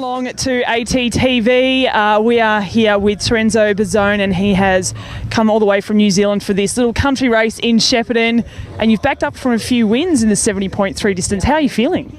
along to ATTV. We are here with Terrenzo Bozzone, and he has come all the way from New Zealand for this little country race in Shepparton, and you've backed up from a few wins in the 70.3 distance. How are you feeling?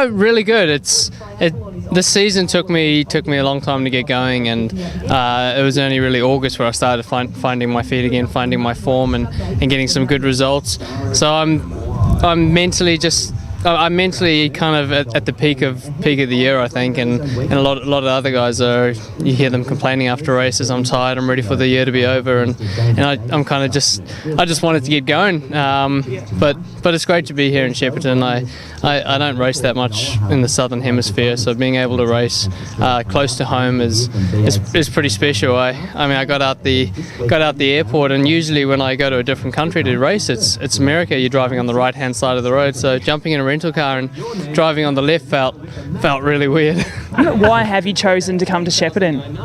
Really good. This season took me a long time to get going, and it was only really August where I started finding my feet again, finding my form, and getting some good results. So I'm mentally kind of at the peak of the year, I think, and a lot of other guys are. You hear them complaining after races. I'm tired. I'm ready for the year to be over, and I'm kind of I just wanted to get going. But it's great to be here in Shepparton. I don't race that much in the southern hemisphere, so being able to race close to home is pretty special. I mean, I got out the airport, and usually when I go to a different country to race, it's America. You're driving on the right hand side of the road, so jumping in a rental car and driving on the left felt really weird. Why have you chosen to come to Shepparton?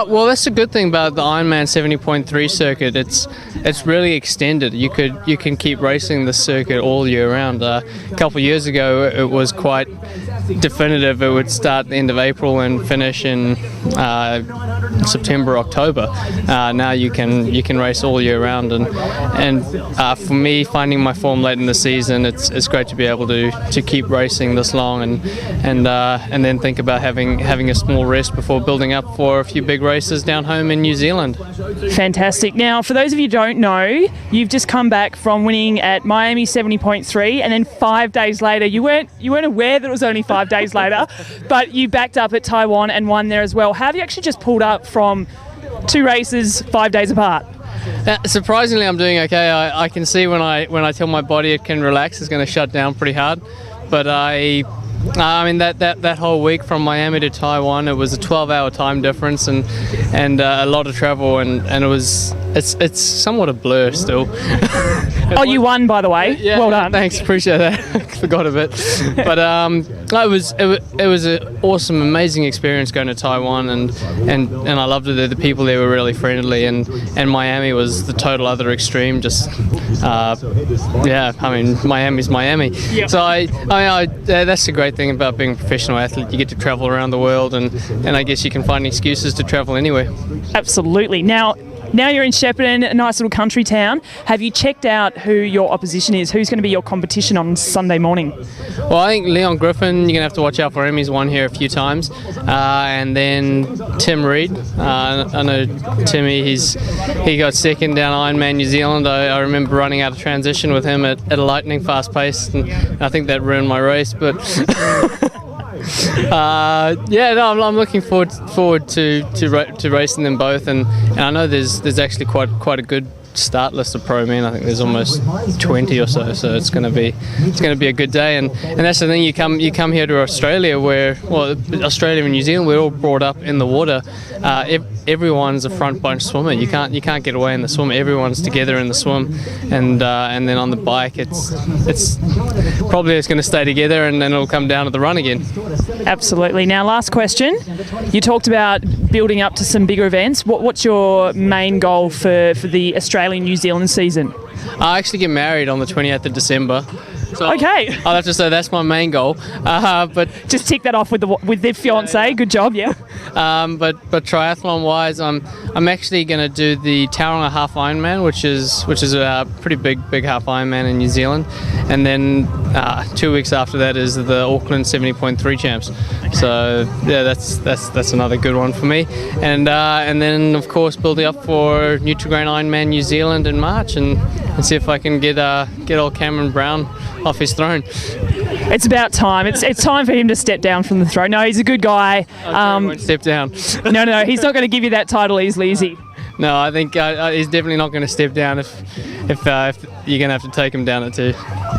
Well, that's a good thing about the Ironman 70.3 circuit. It's really extended. You can keep racing the circuit all year round. A couple of years ago, it was quite definitive. It would start at the end of April and finish in September, October. Now you can race all year round, and for me, finding my form late in the season, it's great to be able to keep racing this long, and then think about having a small rest before building up for a few big races down home in New Zealand. Fantastic. Now, for those of you who don't know, you've just come back from winning at Miami 70.3, and then 5 days later, you weren't aware that it was only 5 days later, but you backed up at Taiwan and won there as well. How have you actually just pulled up from 2 races 5 days apart? Surprisingly, I'm doing okay. I can see when I tell my body it can relax, it's going to shut down pretty hard. But I mean that whole week from Miami to Taiwan, it was a 12-hour time difference and a lot of travel, and it's somewhat a blur still. Oh, you won, by the way. Yeah, well done. Thanks, appreciate that. Forgot a bit, but it was an awesome, amazing experience going to Taiwan, and I loved it. The people there were really friendly, and Miami was the total other extreme. Just I mean, Miami's Miami. Yep. So that's the great thing about being a professional athlete. You get to travel around the world, and I guess you can find excuses to travel anywhere. Absolutely. Now you're in Shepparton, a nice little country town. Have you checked out who your opposition is? Who's going to be your competition on Sunday morning? Well, I think Leon Griffin, you're going to have to watch out for him. He's won here a few times. And then Tim Reed. I know Timmy, he got second down Ironman New Zealand. I remember running out of transition with him at a lightning fast pace, and I think that ruined my race. But I'm looking forward to racing them both, and I know there's actually quite a good start list of pro men. I think there's almost 20 or so it's going to be a good day, and that's the thing. You come here to Australia, where Australia and New Zealand, we're all brought up in the water. Everyone's a front bunch swimmer. You can't get away in the swim. Everyone's together in the swim, and then on the bike, it's going to stay together, and then it'll come down to the run again. Absolutely. Now, last question. You talked about building up to some bigger events. What's your main goal for the Australian-New Zealand season? I actually get married on the 20th of December. So okay. I'll have to say that's my main goal. But just tick that off with the fiance. Yeah. Good job, yeah. But triathlon wise, I'm actually going to do the Tauranga Half Ironman, which is a pretty big half Ironman in New Zealand, and then 2 weeks after that is the Auckland 70.3 champs. So yeah, that's another good one for me, and then of course building up for Nutrigrain Ironman New Zealand in March, and see if I can get old Cameron Brown off his throne. It's about time. It's time for him to step down from the throne. No, he's a good guy. I won't step down. No, he's not going to give you that title easily, is he? No, I think he's definitely not going to step down if you're going to have to take him down at 2.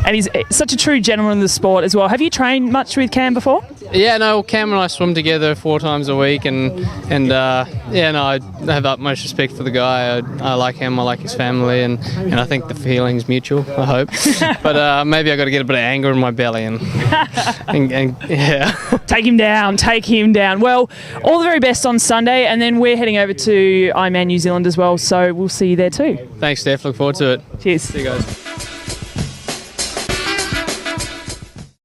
And he's such a true gentleman in the sport as well. Have you trained much with Cam before? Yeah, no, Cam and I swim together 4 times a week, and I have utmost respect for the guy. I like him, I like his family, and I think the feeling's mutual, I hope. But maybe I got to get a bit of anger in my belly and yeah. Take him down. Well, all the very best on Sunday, and then we're heading over to Ironman New Zealand as well, so we'll see you there too. Thanks, Steph. Look forward to it. Cheers. See you guys.